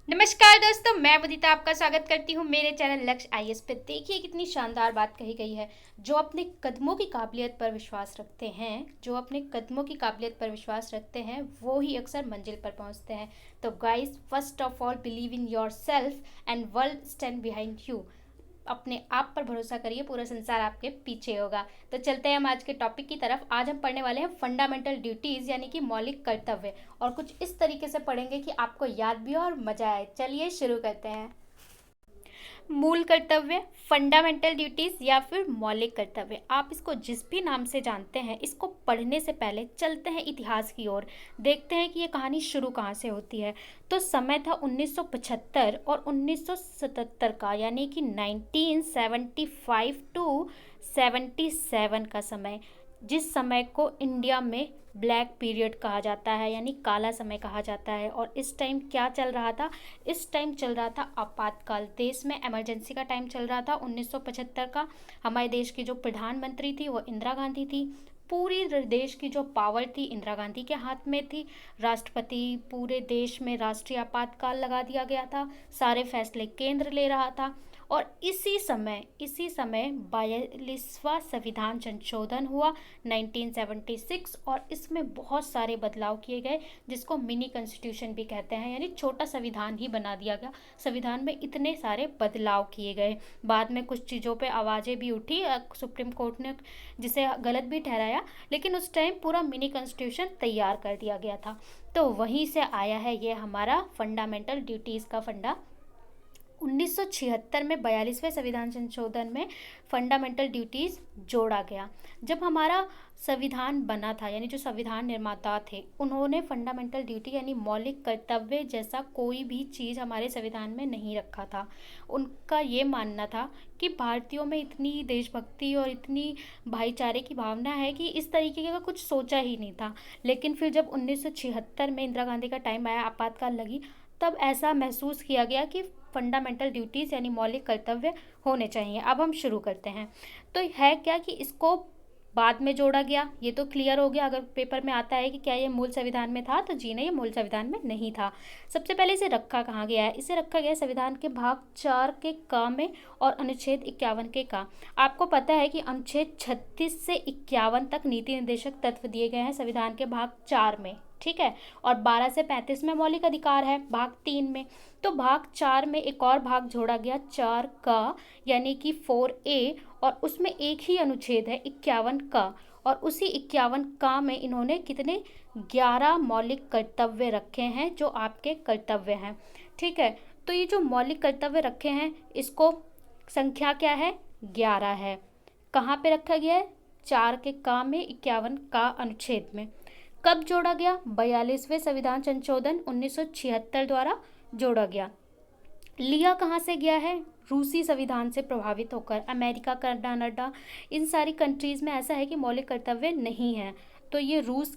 नमस्कार दोस्तों, मैं मुदिता आपका स्वागत करती हूँ मेरे चैनल लक्ष्य आईएएस पे। देखिए कितनी शानदार बात कही गई है। जो अपने कदमों की काबिलियत पर विश्वास रखते हैं, वो ही अक्सर मंजिल पर पहुँचते हैं। तो guys, first of all believe in your self and world stand behind you. अपने आप पर भरोसा करिए, पूरा संसार आपके पीछे होगा। तो चलते हैं हम आज के टॉपिक की तरफ। आज हम पढ़ने वाले हैं फंडामेंटल ड्यूटीज़ यानी कि मौलिक कर्तव्य, और कुछ इस तरीके से पढ़ेंगे कि आपको याद भी हो और मज़ा आए। चलिए शुरू करते हैं। मूल कर्तव्य, फंडामेंटल ड्यूटीज या फिर मौलिक कर्तव्य, आप इसको जिस भी नाम से जानते हैं, इसको पढ़ने से पहले चलते हैं इतिहास की ओर। देखते हैं कि ये कहानी शुरू कहाँ से होती है। तो समय था 1975 और 1977 का, यानी कि 1975 टू 77 का समय, जिस समय को इंडिया में ब्लैक पीरियड कहा जाता है, यानी काला समय कहा जाता है। और इस टाइम क्या चल रहा था? इस टाइम चल रहा था आपातकाल। देश में इमरजेंसी का टाइम चल रहा था 1975 का। हमारे देश की जो प्रधानमंत्री थी वो इंदिरा गांधी थी। पूरी देश की जो पावर थी इंदिरा गांधी के हाथ में थी। राष्ट्रपति, पूरे देश में राष्ट्रीय आपातकाल लगा दिया गया था। सारे फैसले केंद्र ले रहा था। और इसी समय 42वां संविधान संशोधन हुआ 1976, और इसमें बहुत सारे बदलाव किए गए, जिसको मिनी कॉन्स्टिट्यूशन भी कहते हैं, यानी छोटा संविधान ही बना दिया गया। संविधान में इतने सारे बदलाव किए गए। बाद में कुछ चीज़ों पे आवाज़ें भी उठी, सुप्रीम कोर्ट ने जिसे गलत भी ठहराया, लेकिन उस टाइम पूरा मिनी कॉन्स्टिट्यूशन तैयार कर दिया गया था। तो वहीं से आया है ये हमारा फंडामेंटल ड्यूटीज़ का फंडा। 1976 में 42वें संविधान संशोधन में फंडामेंटल ड्यूटीज़ जोड़ा गया। जब हमारा संविधान बना था, यानी जो संविधान निर्माता थे, उन्होंने फंडामेंटल ड्यूटी यानी मौलिक कर्तव्य जैसा कोई भी चीज़ हमारे संविधान में नहीं रखा था। उनका ये मानना था कि भारतीयों में इतनी देशभक्ति और इतनी भाईचारे की भावना है कि इस तरीके का कुछ सोचा ही नहीं था। लेकिन फिर जब 1976 में इंदिरा गांधी का टाइम आया, आपातकाल लगी, तब ऐसा महसूस किया गया कि फंडामेंटल ड्यूटीज़ यानी मौलिक कर्तव्य होने चाहिए। अब हम शुरू करते हैं। तो है क्या कि इसको बाद में जोड़ा गया, ये तो क्लियर हो गया। अगर पेपर में आता है कि क्या ये मूल संविधान में था, तो जी नहीं, ये मूल संविधान में नहीं था। सबसे पहले इसे रखा कहाँ गया है? इसे रखा गया है संविधान के भाग 4 के क में और अनुच्छेद 51 के का। आपको पता है कि अनुच्छेद 36 से 51 तक नीति निर्देशक तत्व दिए गए हैं संविधान के भाग 4 में, ठीक है। और 12 से 35 में मौलिक अधिकार है भाग 3 में। तो भाग 4 में एक और भाग जोड़ा गया 4 का, यानी कि 4A, और उसमें एक ही अनुच्छेद है 51 का। और उसी 51 का में इन्होंने कितने 11 मौलिक कर्तव्य रखे हैं, जो आपके कर्तव्य हैं, ठीक है। तो ये जो मौलिक कर्तव्य रखे हैं, इसको संख्या क्या है? 11 है। कहाँ पे रखा गया है? 4 के का में, 51 का अनुच्छेद में। कब जोड़ा गया? 42वें संविधान संशोधन 1976 द्वारा जोड़ा गया। लिया कहाँ से गया है? रूसी संविधान से प्रभावित होकर। अमेरिका, कनाडा, इन सारी कंट्रीज़ में ऐसा है कि मौलिक कर्तव्य नहीं है। तो ये रूस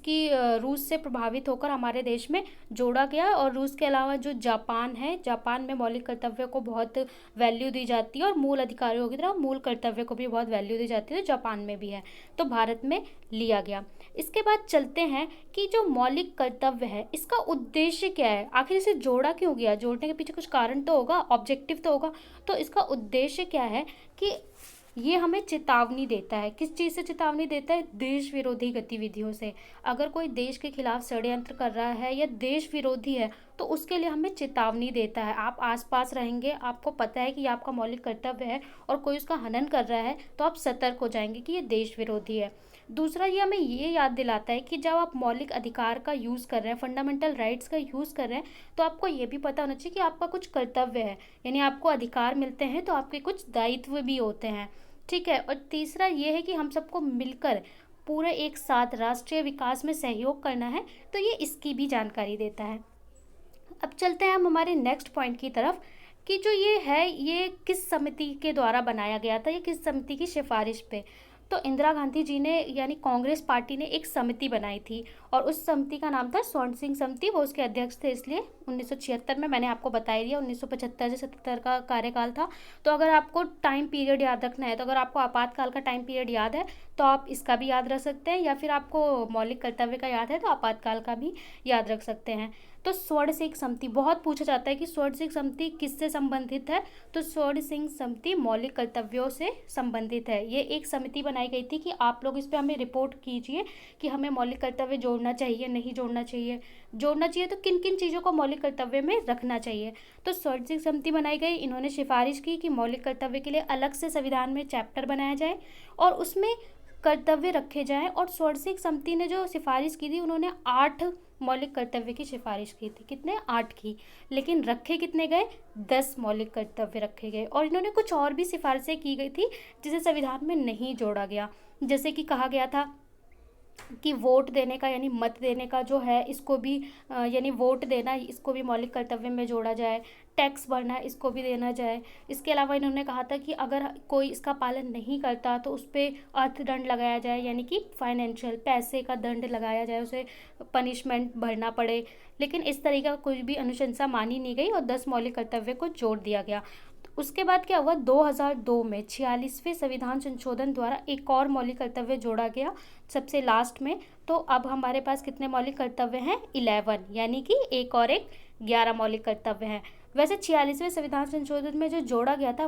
से प्रभावित होकर हमारे देश में जोड़ा गया। और रूस के अलावा जो जापान है, जापान में मौलिक कर्तव्य को बहुत वैल्यू दी जाती है, और मूल अधिकारियों की तरह मूल कर्तव्य को भी बहुत वैल्यू दी जाती है, तो जापान में भी है। तो भारत में लिया गया। इसके बाद चलते हैं कि जो मौलिक कर्तव्य है, इसका उद्देश्य क्या है? आखिर इसे जोड़ा क्यों गया? जोड़ने के पीछे कुछ कारण तो होगा, ऑब्जेक्टिव तो होगा। तो इसका उद्देश्य क्या है कि ये हमें चेतावनी देता है। किस चीज़ से चेतावनी देता है? देश विरोधी गतिविधियों से। अगर कोई देश के खिलाफ षड्यंत्र कर रहा है या देश विरोधी है, तो उसके लिए हमें चेतावनी देता है। आप आसपास रहेंगे, आपको पता है कि ये आपका मौलिक कर्तव्य है, और कोई उसका हनन कर रहा है, तो आप सतर्क हो जाएंगे कि ये देश विरोधी है। दूसरा, ये हमें ये याद दिलाता है कि जब आप मौलिक अधिकार का यूज़ कर रहे हैं, फंडामेंटल राइट्स का यूज़ कर रहे हैं, तो आपको ये भी पता होना चाहिए कि आपका कुछ कर्तव्य है। यानी आपको अधिकार मिलते हैं, तो आपके कुछ दायित्व भी होते हैं, ठीक है। और तीसरा ये है कि हम सबको मिलकर पूरे एक साथ राष्ट्रीय विकास में सहयोग करना है, तो ये इसकी भी जानकारी देता है। अब चलते हैं हम हमारे नेक्स्ट पॉइंट की तरफ, कि जो ये है, ये किस समिति के द्वारा बनाया गया था, ये किस समिति की सिफारिश पे? तो इंदिरा गांधी जी ने, यानी कांग्रेस पार्टी ने एक समिति बनाई थी, और उस समिति का नाम था स्वर्ण सिंह समिति। वो उसके अध्यक्ष थे। इसलिए 1976 में, मैंने आपको बता दिया, 1975 से 77 का कार्यकाल था। तो अगर आपको टाइम पीरियड याद रखना है, तो अगर आपको आपातकाल का टाइम पीरियड याद है, तो आप इसका भी याद रख सकते हैं, या फिर आपको मौलिक कर्तव्य का याद है, तो आपातकाल का भी याद रख सकते हैं। तो स्वर्ण सिंह समिति, बहुत पूछा जाता है कि स्वर्ण सिंह समिति किससे संबंधित है, तो स्वर्ण सिंह समिति मौलिक कर्तव्यों से संबंधित है। ये एक समिति बनाई गई थी कि आप लोग इस पर हमें रिपोर्ट कीजिए कि हमें मौलिक कर्तव्य जोड़ना चाहिए, नहीं जोड़ना चाहिए, जोड़ना चाहिए तो किन किन चीज़ों को मौलिक कर्तव्य में रखना चाहिए। तो स्वर्ण सिंह समिति बनाई गई, इन्होंने सिफारिश की कि मौलिक कर्तव्य के लिए अलग से संविधान में चैप्टर बनाया जाए और उसमें कर्तव्य रखे जाएं। और स्वर्ण सिंह समिति ने जो सिफारिश की थी, उन्होंने 8 मौलिक कर्तव्य की सिफारिश की थी। कितने? 8 की। लेकिन रखे कितने गए? 10 मौलिक कर्तव्य रखे गए। और इन्होंने कुछ और भी सिफारिशें की गई थी जिसे संविधान में नहीं जोड़ा गया। जैसे कि कहा गया था कि वोट देने का यानी मत देने का जो है, इसको भी यानी वोट देना, इसको भी मौलिक कर्तव्य में जोड़ा जाए। टैक्स भरना, इसको भी देना जाए। इसके अलावा इन्होंने कहा था कि अगर कोई इसका पालन नहीं करता तो उस पर अर्थदंड लगाया जाए, यानी कि फाइनेंशियल पैसे का दंड लगाया जाए, उसे पनिशमेंट भरना पड़े। लेकिन इस तरीके का कोई भी अनुशंसा मानी नहीं गई और 10 मौलिक कर्तव्य को जोड़ दिया गया। उसके बाद क्या हुआ? 2002 में 46वें संविधान संशोधन द्वारा एक और मौलिक कर्तव्य जोड़ा गया सबसे लास्ट में। तो अब हमारे पास कितने मौलिक कर्तव्य हैं? 11, यानी कि एक और एक 11 मौलिक कर्तव्य हैं। वैसे 46वें संविधान संशोधन में जो जोड़ा गया था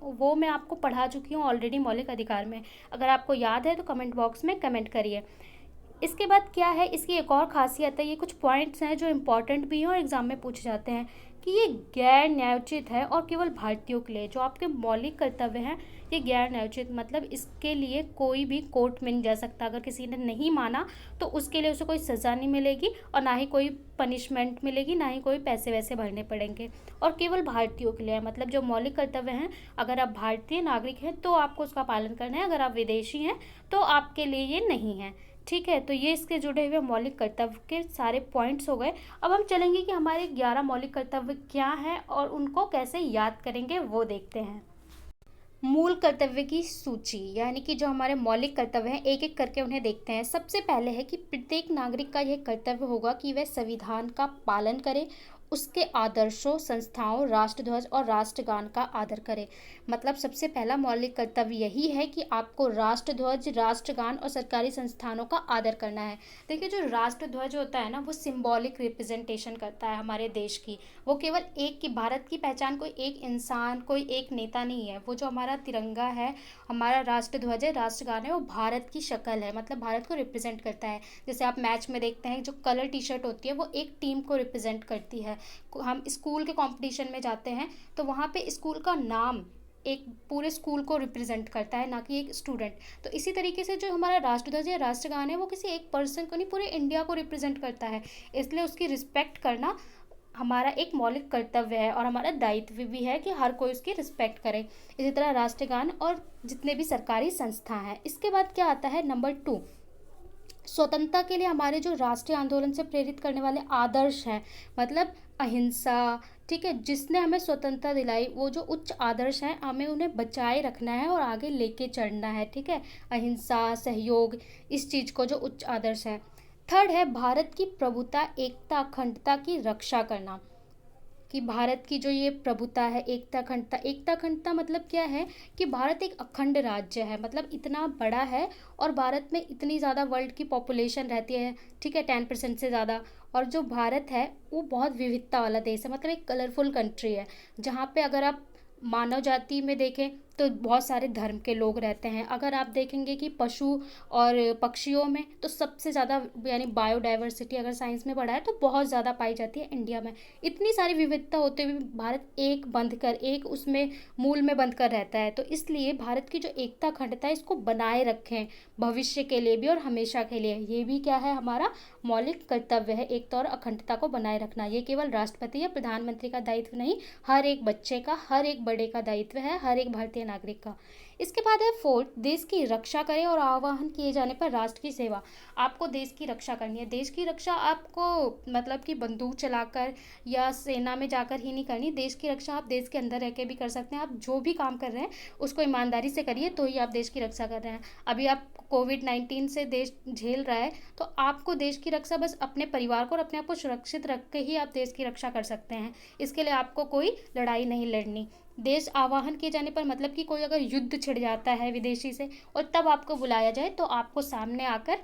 वो मैं आपको पढ़ा चुकी हूँ ऑलरेडी मौलिक अधिकार में। अगर आपको याद है तो कमेंट बॉक्स में कमेंट करिए। इसके बाद क्या है, इसकी एक और खासियत है, ये कुछ पॉइंट्स हैं जो इम्पॉर्टेंट भी हैं और एग्जाम में पूछे जाते हैं कि ये गैर न्यायोचित है और केवल भारतीयों के लिए। जो आपके मौलिक कर्तव्य हैं ये गैर न्यायोचित, मतलब इसके लिए कोई भी कोर्ट में नहीं जा सकता। अगर किसी ने नहीं माना तो उसके लिए उसे कोई सज़ा नहीं मिलेगी और ना ही कोई पनिशमेंट मिलेगी, ना ही कोई पैसे वैसे भरने पड़ेंगे। और केवल भारतीयों के लिए है, मतलब जो मौलिक कर्तव्य हैं, अगर आप भारतीय नागरिक हैं तो आपको उसका पालन करना है, अगर आप विदेशी हैं तो आपके लिए ये नहीं है। ठीक है, तो ये इसके जुड़े हुए मौलिक कर्तव्य के सारे पॉइंट्स हो गए। अब हम चलेंगे कि हमारे 11 मौलिक कर्तव्य क्या हैं और उनको कैसे याद करेंगे वो देखते हैं। मूल कर्तव्य की सूची, यानी कि जो हमारे मौलिक कर्तव्य हैं एक एक करके उन्हें देखते हैं। सबसे पहले है कि प्रत्येक नागरिक का यह कर्तव्य होगा कि वह संविधान का पालन करे, उसके आदर्शों, संस्थाओं, राष्ट्रध्वज और राष्ट्रगान का आदर करे। मतलब सबसे पहला मौलिक कर्तव्य यही है कि आपको राष्ट्रध्वज, राष्ट्रगान और सरकारी संस्थानों का आदर करना है। देखिए, जो राष्ट्रध्वज होता है ना, वो सिंबॉलिक रिप्रेजेंटेशन करता है हमारे देश की। वो केवल एक की, भारत की पहचान कोई एक इंसान, कोई एक नेता नहीं है। वो जो हमारा तिरंगा है, हमारा राष्ट्रध्वज है, राष्ट्रगान है, वो भारत की शक्ल है, मतलब भारत को रिप्रेजेंट करता है। जैसे आप मैच में देखते हैं जो कलर टी शर्ट होती है वो एक टीम को रिप्रेजेंट करती है। हम स्कूल के कंपटीशन में जाते हैं तो वहाँ पे स्कूल का नाम एक पूरे स्कूल को रिप्रेजेंट करता है, ना कि एक स्टूडेंट। तो इसी तरीके से जो हमारा राष्ट्रध्वज या राष्ट्रगान है वो किसी एक पर्सन को नहीं, पूरे इंडिया को रिप्रेजेंट करता है। इसलिए उसकी रिस्पेक्ट करना हमारा एक मौलिक कर्तव्य है और हमारा दायित्व भी है कि हर कोई उसकी रिस्पेक्ट करे। इसी तरह राष्ट्रगान और जितने भी सरकारी संस्था हैं। इसके बाद क्या आता है? नंबर 2, स्वतंत्रता के लिए हमारे जो राष्ट्रीय आंदोलन से प्रेरित करने वाले आदर्श हैं, मतलब अहिंसा, ठीक है, जिसने हमें स्वतंत्रता दिलाई, वो जो उच्च आदर्श हैं हमें उन्हें बचाए रखना है और आगे लेके चलना है। ठीक है, अहिंसा, सहयोग, इस चीज़ को जो उच्च आदर्श है। थर्ड है भारत की प्रभुता, एकता, अखंडता की रक्षा करना। कि भारत की जो ये प्रभुता है, एकता अखंडता, एकता अखंडता मतलब क्या है कि भारत एक अखंड राज्य है, मतलब इतना बड़ा है और भारत में इतनी ज़्यादा वर्ल्ड की पॉपुलेशन रहती है, ठीक है, 10% से ज़्यादा। और जो भारत है वो बहुत विविधता वाला देश है, मतलब एक कलरफुल कंट्री है जहाँ पे अगर आप मानव जाति में देखें तो बहुत सारे धर्म के लोग रहते हैं। अगर आप देखेंगे कि पशु और पक्षियों में तो सबसे ज़्यादा, यानी बायोडाइवर्सिटी अगर साइंस में पढ़ा है तो बहुत ज़्यादा पाई जाती है इंडिया में। इतनी सारी विविधता होते हुए भारत एक बंध कर, एक उसमें मूल में बंध कर रहता है। तो इसलिए भारत की जो एकता अखंडता है इसको बनाए रखें भविष्य के लिए भी और हमेशा के लिए। ये भी क्या है? हमारा मौलिक कर्तव्य है, एकता और अखंडता को बनाए रखना। ये केवल राष्ट्रपति या प्रधानमंत्री का दायित्व नहीं, हर एक बच्चे का, हर एक बड़े का दायित्व है, हर एक भारतीय नागरिक का। इसके बाद है 4, देश की रक्षा करें और आह्वान किए जाने पर राष्ट्र की सेवा। आपको देश की रक्षा करनी है। देश की रक्षा आपको मतलब कि बंदूक चलाकर या सेना में जाकर ही नहीं करनी। देश की रक्षा आप देश के अंदर रह के भी कर सकते हैं। आप जो भी काम कर रहे हैं उसको ईमानदारी से करिए तो ही आप देश की रक्षा कर रहे हैं। अभी आप कोविड-19 से देश झेल रहा है तो आपको देश की रक्षा बस अपने परिवार को और अपने आप को सुरक्षित रख के ही आप देश की रक्षा कर सकते हैं। इसके लिए आपको कोई लड़ाई नहीं लड़नी। देश आह्वान किए जाने पर मतलब कि कोई अगर युद्ध छिड़ जाता है विदेशी से और तब आपको बुलाया जाए तो आपको सामने आकर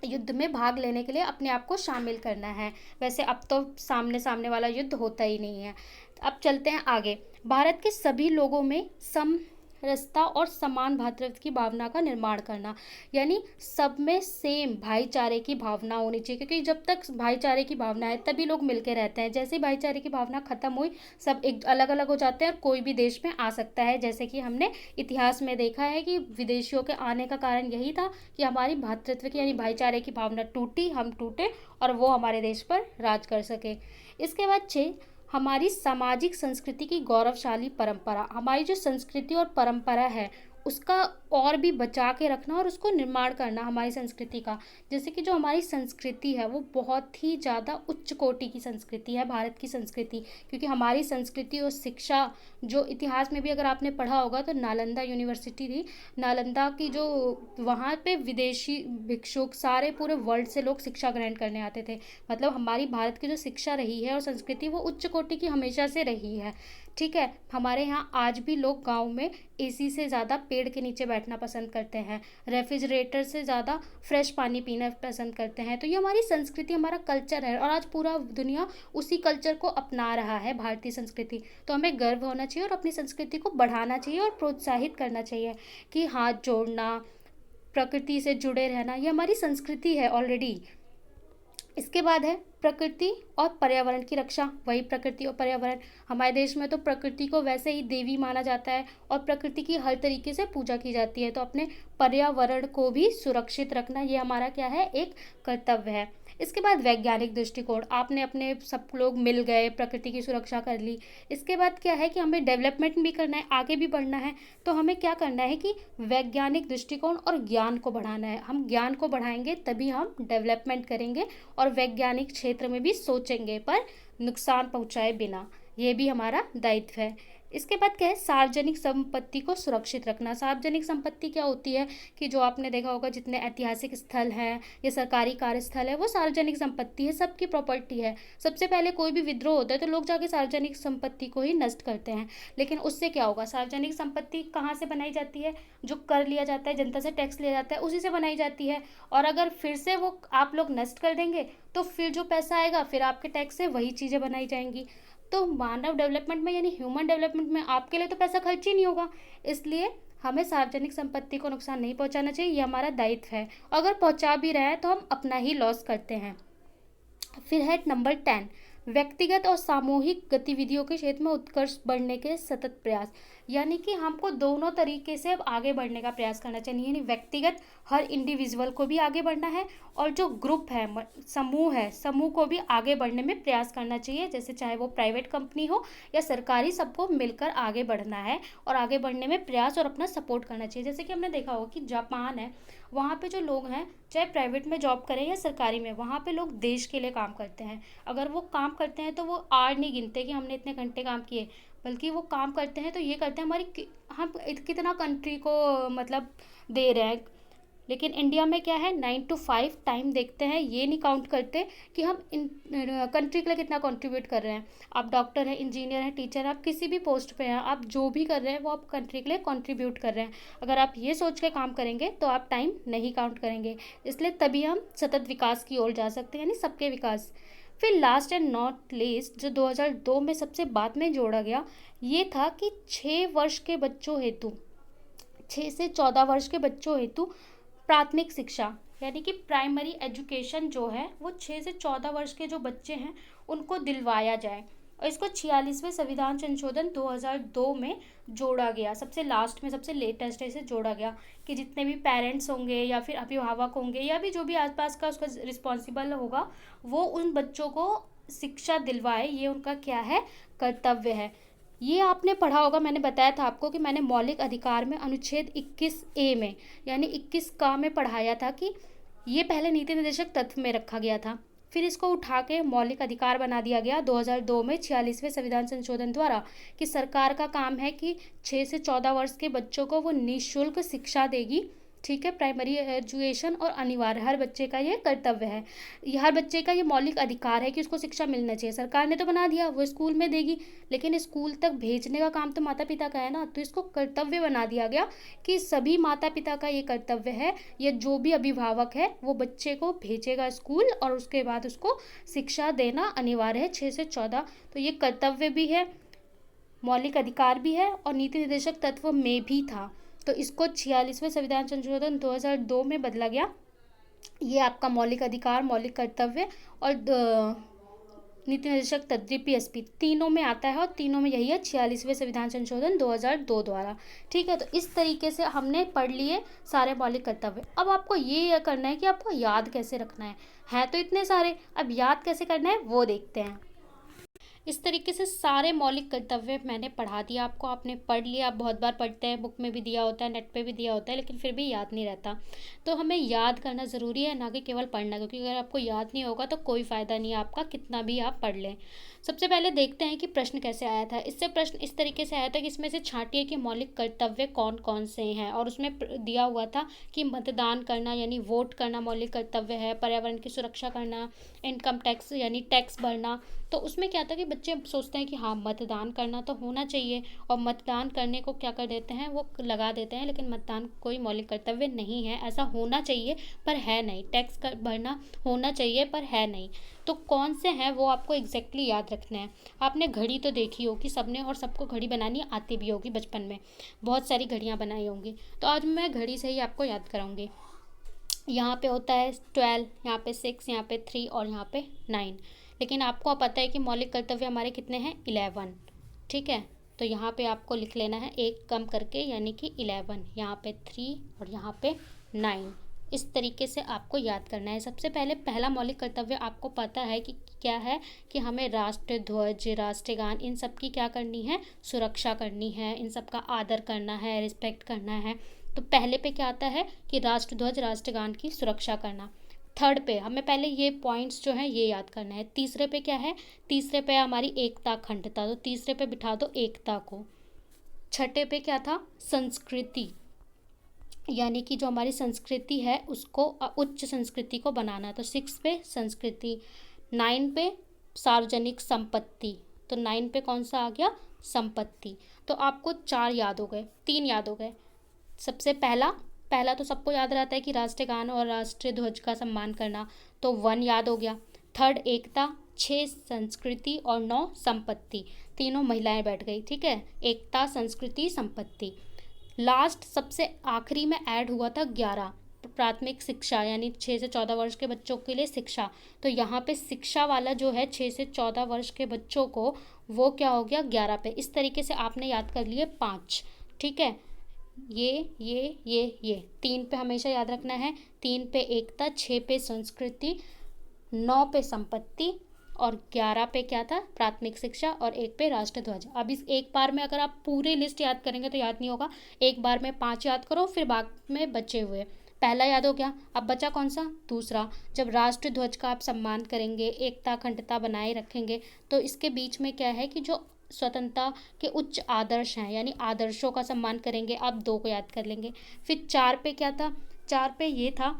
युद्ध में भाग लेने के लिए अपने आप को शामिल करना है। वैसे अब तो सामने सामने वाला युद्ध होता ही नहीं है। अब चलते हैं आगे। भारत के सभी लोगों में समरसता और समान भ्रातृत्व की भावना का निर्माण करना, यानी सब में सेम भाईचारे की भावना होनी चाहिए, क्योंकि जब तक भाईचारे की भावना है तभी लोग मिलकर रहते हैं। जैसे ही भाईचारे की भावना खत्म हुई, सब एक अलग अलग हो जाते हैं और कोई भी देश में आ सकता है। जैसे कि हमने इतिहास में देखा है कि विदेशियों के आने का कारण यही था कि हमारी भ्रातृत्व की यानी भाईचारे की भावना टूटी, हम टूटे और वो हमारे देश पर राज कर सके। इसके बाद 6, हमारी सामाजिक संस्कृति की गौरवशाली परंपरा। हमारी जो संस्कृति और परंपरा है उसका और भी बचा के रखना और उसको निर्माण करना हमारी संस्कृति का। जैसे कि जो हमारी संस्कृति है वो बहुत ही ज़्यादा उच्च कोटि की संस्कृति है, भारत की संस्कृति, क्योंकि हमारी संस्कृति और शिक्षा जो इतिहास में भी अगर आपने पढ़ा होगा तो नालंदा यूनिवर्सिटी थी, नालंदा की जो वहाँ पे विदेशी भिक्षुक सारे पूरे वर्ल्ड से लोग शिक्षा ग्रहण करने आते थे। मतलब हमारी भारत की जो शिक्षा रही है और संस्कृति वो उच्च कोटि की हमेशा से रही है। ठीक है, हमारे यहाँ आज भी लोग गांव में एसी से ज़्यादा पेड़ के नीचे बैठना पसंद करते हैं, रेफ्रिजरेटर से ज़्यादा फ्रेश पानी पीना पसंद करते हैं। तो ये हमारी संस्कृति, हमारा कल्चर है और आज पूरा दुनिया उसी कल्चर को अपना रहा है, भारतीय संस्कृति। तो हमें गर्व होना चाहिए और अपनी संस्कृति को बढ़ाना चाहिए और प्रोत्साहित करना चाहिए कि हाथ जोड़ना, प्रकृति से जुड़े रहना, ये हमारी संस्कृति है ऑलरेडी। इसके बाद है प्रकृति और पर्यावरण की रक्षा। वही प्रकृति और पर्यावरण, हमारे देश में तो प्रकृति को वैसे ही देवी माना जाता है और प्रकृति की हर तरीके से पूजा की जाती है। तो अपने पर्यावरण को भी सुरक्षित रखना ये हमारा क्या है, एक कर्तव्य है। इसके बाद वैज्ञानिक दृष्टिकोण, आपने अपने सब लोग मिल गए, प्रकृति की सुरक्षा कर ली। इसके बाद क्या है कि हमें डेवलपमेंट भी करना है, आगे भी बढ़ना है। तो हमें क्या करना है कि वैज्ञानिक दृष्टिकोण और ज्ञान को बढ़ाना है। हम ज्ञान को बढ़ाएंगे तभी हम डेवलपमेंट करेंगे और वैज्ञानिक क्षेत्र में भी सोचेंगे पर नुकसान पहुंचाए बिना। ये भी हमारा दायित्व है। इसके बाद क्या है, सार्वजनिक संपत्ति को सुरक्षित रखना। सार्वजनिक संपत्ति क्या होती है कि जो आपने देखा होगा जितने ऐतिहासिक स्थल हैं या सरकारी कार्यस्थल है वो सार्वजनिक संपत्ति है, सबकी प्रॉपर्टी है। सबसे पहले कोई भी विद्रोह होता है तो लोग जाके सार्वजनिक संपत्ति को ही नष्ट करते हैं। लेकिन उससे क्या होगा, सार्वजनिक संपत्ति कहाँ से बनाई जाती है, जो कर लिया जाता है, जनता से टैक्स लिया जाता है, उसी से बनाई जाती है। और अगर फिर से वो आप लोग नष्ट कर देंगे तो फिर जो पैसा आएगा फिर आपके टैक्स से वही चीज़ें बनाई जाएंगी। तो मानव डेवलपमेंट में यानी ह्यूमन डेवलपमेंट में आपके लिए तो पैसा खर्च ही नहीं होगा। इसलिए हमें सार्वजनिक संपत्ति को नुकसान नहीं पहुंचाना चाहिए, ये हमारा दायित्व है। अगर पहुंचा भी रहे हैं तो हम अपना ही लॉस करते हैं। फिर है नंबर 10, व्यक्तिगत और सामूहिक गतिविधियों के क्षेत्र में उत्कर्ष बढ़ने के सतत प्रयास। यानी कि हमको दोनों तरीके से अब आगे बढ़ने का प्रयास करना चाहिए। यानी व्यक्तिगत हर इंडिविजुअल को भी आगे बढ़ना है और जो ग्रुप है, समूह है, समूह को भी आगे बढ़ने में प्रयास करना चाहिए। जैसे चाहे वो प्राइवेट कंपनी हो या सरकारी, सबको मिलकर आगे बढ़ना है और आगे बढ़ने में प्रयास और अपना सपोर्ट करना चाहिए। जैसे कि हमने देखा होगा कि जापान है, वहाँ पे जो लोग हैं चाहे प्राइवेट में जॉब करें या सरकारी में, वहाँ पे लोग देश के लिए काम करते हैं। अगर वो काम करते हैं तो वो आर नहीं गिनते कि हमने इतने घंटे काम किए, बल्कि वो काम करते हैं तो ये करते हैं हम कितना कंट्री को मतलब दे रहे हैं। लेकिन इंडिया में क्या है, 9 to 5 टाइम देखते हैं, ये नहीं काउंट करते कि हम कंट्री के लिए कितना कंट्रीब्यूट कर रहे हैं। आप डॉक्टर हैं, इंजीनियर हैं, टीचर हैं, आप किसी भी पोस्ट पे हैं, आप जो भी कर रहे हैं वो आप कंट्री के लिए कंट्रीब्यूट कर रहे हैं। अगर आप ये सोच के काम करेंगे तो आप टाइम नहीं काउंट करेंगे। इसलिए तभी हम सतत विकास की ओर जा सकते हैं, यानी सबके विकास। फिर लास्ट एंड नॉट लीस्ट जो 2002 में सबसे बाद में जोड़ा गया, ये था कि 6 वर्ष के बच्चों हेतु, 6 से 14 वर्ष के बच्चों हेतु प्राथमिक शिक्षा यानी कि प्राइमरी एजुकेशन जो है वो 6 से 14 वर्ष के जो बच्चे हैं उनको दिलवाया जाए। और इसको 46वें संविधान संशोधन 2002 में जोड़ा गया। सबसे लास्ट में, सबसे लेटेस्ट इसे जोड़ा गया कि जितने भी पेरेंट्स होंगे या फिर अभिभावक होंगे या भी जो भी आसपास का उसका रिस्पॉन्सिबल होगा वो उन बच्चों को शिक्षा दिलवाए, ये उनका क्या है, कर्तव्य है। ये आपने पढ़ा होगा, मैंने बताया था आपको कि मैंने मौलिक अधिकार में अनुच्छेद 21A में यानी 21 का में पढ़ाया था कि ये पहले नीति निर्देशक तत्व में रखा गया था, फिर इसको उठा के मौलिक अधिकार बना दिया गया 2002 में 46वें संविधान संशोधन द्वारा कि सरकार का काम है कि 6 से 14 वर्ष के बच्चों को वो निःशुल्क शिक्षा देगी। ठीक है, प्राइमरी एजुकेशन और अनिवार्य, हर बच्चे का ये कर्तव्य है, ये हर बच्चे का ये मौलिक अधिकार है कि उसको शिक्षा मिलना चाहिए। सरकार ने तो बना दिया वो स्कूल में देगी, लेकिन स्कूल तक भेजने का काम तो माता पिता का है ना, तो इसको कर्तव्य बना दिया गया कि सभी माता पिता का ये कर्तव्य है, या जो भी अभिभावक है वो बच्चे को भेजेगा स्कूल और उसके बाद उसको शिक्षा देना अनिवार्य है 6 से 14। तो ये कर्तव्य भी है, मौलिक अधिकार भी है और नीति निर्देशक तत्व में भी था। तो इसको 46वें संविधान संशोधन 2002 में बदला गया। ये आपका मौलिक अधिकार, मौलिक कर्तव्य और नीति निर्देशक तत्व जीपीएसपी तीनों में आता है, और तीनों में यही है 46वें संविधान संशोधन 2002 द्वारा। ठीक है, तो इस तरीके से हमने पढ़ लिए सारे मौलिक कर्तव्य। अब आपको ये करना है कि आपको याद कैसे रखना है तो इतने सारे, अब याद कैसे करना है वो देखते हैं। इस तरीके से सारे मौलिक कर्तव्य मैंने पढ़ा दिया आपको, आपने पढ़ लिया। आप बहुत बार पढ़ते हैं, बुक में भी दिया होता है, नेट पे भी दिया होता है, लेकिन फिर भी याद नहीं रहता। तो हमें याद करना ज़रूरी है, ना कि केवल पढ़ना, क्योंकि अगर आपको याद नहीं होगा तो कोई फ़ायदा नहीं है आपका, कितना भी आप पढ़ लें। सबसे पहले देखते हैं कि प्रश्न कैसे आया था। इससे प्रश्न इस तरीके से आया था कि इसमें से छांटिए कि मौलिक कर्तव्य कौन कौन से हैं, और उसमें दिया हुआ था कि मतदान करना यानी वोट करना मौलिक कर्तव्य है, पर्यावरण की सुरक्षा करना, इनकम टैक्स यानी टैक्स भरना। तो उसमें क्या था कि बच्चे सोचते हैं कि हाँ मतदान करना तो होना चाहिए, और मतदान करने को क्या कर देते हैं वो लगा देते हैं, लेकिन मतदान कोई मौलिक कर्तव्य नहीं है, ऐसा होना चाहिए पर है नहीं। टैक्स भरना होना चाहिए पर है नहीं। तो कौन से हैं वो आपको एग्जैक्टली याद रखना है। आपने घड़ी तो देखी होगी सबने, और सबको घड़ी बनानी आती भी होगी, बचपन में बहुत सारी घड़ियाँ बनाई होंगी। तो आज मैं घड़ी से ही आपको याद कराऊंगी। यहाँ पे होता है 12, यहाँ पे 6, यहाँ पे 3 और यहाँ पे 9। लेकिन आपको पता है कि मौलिक कर्तव्य हमारे कितने हैं, 11। ठीक है, तो यहाँ पे आपको लिख लेना है एक कम करके, यानी कि 11, यहाँ पे 3 और यहाँ पे 9। इस तरीके से आपको याद करना है। सबसे पहले पहला मौलिक कर्तव्य आपको पता है कि क्या है, कि हमें राष्ट्र ध्वज, राष्ट्रगान, इन सब की क्या करनी है, सुरक्षा करनी है, इन सब का आदर करना है, रिस्पेक्ट करना है। तो पहले पे क्या आता है कि राष्ट्र ध्वज, राष्ट्रगान की सुरक्षा करना। थर्ड पे हमें पहले ये पॉइंट्स जो हैं ये याद करना है। तीसरे पे क्या है, तीसरे पे हमारी एकता अखंडता, तो तीसरे पे बिठा दो एकता को। छठे पे क्या था, संस्कृति, यानी कि जो हमारी संस्कृति है उसको उच्च संस्कृति को बनाना, तो 6 पे संस्कृति। 9 पे सार्वजनिक संपत्ति, तो 9 पे कौन सा आ गया, संपत्ति। तो आपको 4 याद हो गए, 3 याद हो गए। सबसे पहला तो सबको याद रहता है कि राष्ट्रगान और राष्ट्रीय ध्वज का सम्मान करना, तो 1 याद हो गया। थर्ड एकता, 6 संस्कृति और 9 संपत्ति, तीनों महिलाएं बैठ गई। ठीक है, एकता, संस्कृति, संपत्ति। लास्ट सबसे आखिरी में ऐड हुआ था 11, प्राथमिक शिक्षा, यानी 6 से 14 वर्ष के बच्चों के लिए शिक्षा। तो यहाँ पे शिक्षा वाला जो है 6 से 14 वर्ष के बच्चों को, वो क्या हो गया 11 पे। इस तरीके से आपने याद कर लिए 5। ठीक है, ये 3 पे हमेशा याद रखना है, 3 पे एकता, 6 पे संस्कृति, 9 पे संपत्ति और 11 पे क्या था, प्राथमिक शिक्षा, और 1 पे राष्ट्रध्वज। अब इस एक बार में अगर आप पूरी लिस्ट याद करेंगे तो याद नहीं होगा, एक बार में 5 याद करो, फिर बाद में बचे हुए। पहला याद हो गया, अब बचा कौन सा, दूसरा। जब राष्ट्रध्वज का आप सम्मान करेंगे, एकता अखंडता बनाए रखेंगे, तो इसके बीच में क्या है कि जो स्वतंत्रता के उच्च आदर्श हैं, यानी आदर्शों का सम्मान करेंगे, आप 2 को याद कर लेंगे। फिर 4 पे क्या था, 4 पे ये था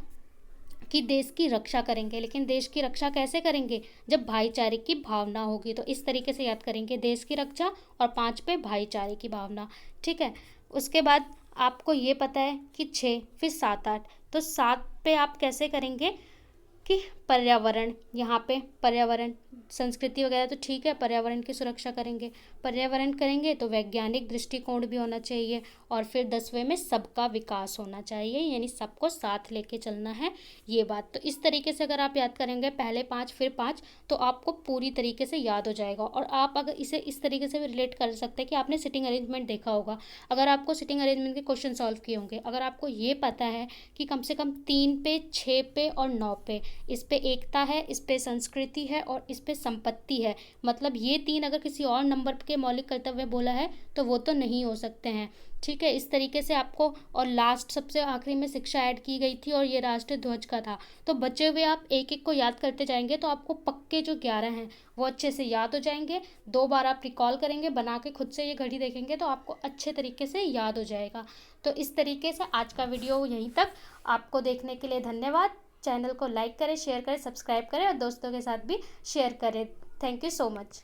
कि देश की रक्षा करेंगे, लेकिन देश की रक्षा कैसे करेंगे, जब भाईचारे की भावना होगी। तो इस तरीके से याद करेंगे, देश की रक्षा, और 5 पे भाईचारे की भावना। ठीक है, उसके बाद आपको ये पता है कि 6, फिर 7, 8। तो 7 पे आप कैसे करेंगे कि पर्यावरण, यहाँ पे पर्यावरण, संस्कृति वगैरह तो ठीक है, पर्यावरण की सुरक्षा करेंगे। पर्यावरण करेंगे तो वैज्ञानिक दृष्टिकोण भी होना चाहिए, और फिर 10वें में सबका विकास होना चाहिए, यानी सबको साथ लेके चलना है, ये बात। तो इस तरीके से अगर आप याद करेंगे पहले 5 फिर 5, तो आपको पूरी तरीके से याद हो जाएगा। और आप अगर इसे इस तरीके से भी रिलेट कर सकते हैं कि आपने सिटिंग अरेंजमेंट देखा होगा, अगर आपको सिटिंग अरेंजमेंट के क्वेश्चन सॉल्व किए होंगे, अगर आपको ये पता है कि कम से कम 3 पे, 6 पे और 9 पे इस पे एकता है, इस पे संस्कृति है और इस पे संपत्ति है। मतलब ये 3 अगर किसी और नंबर के मौलिक कर्तव्य बोला है तो वो तो नहीं हो सकते हैं। ठीक है, इस तरीके से आपको, और लास्ट सबसे आखिरी में शिक्षा ऐड की गई थी और ये राष्ट्रीय ध्वज का था। तो बचे हुए आप एक एक को याद करते जाएंगे तो आपको पक्के जो 11 हैं वो अच्छे से याद हो जाएंगे। 2 बार आप रिकॉल करेंगे, बना के खुद से ये घड़ी देखेंगे तो आपको अच्छे तरीके से याद हो जाएगा। तो इस तरीके से आज का वीडियो यहीं तक। आपको देखने के लिए धन्यवाद। चैनल को लाइक करें, शेयर करें, सब्सक्राइब करें और दोस्तों के साथ भी शेयर करें। Thank you so much.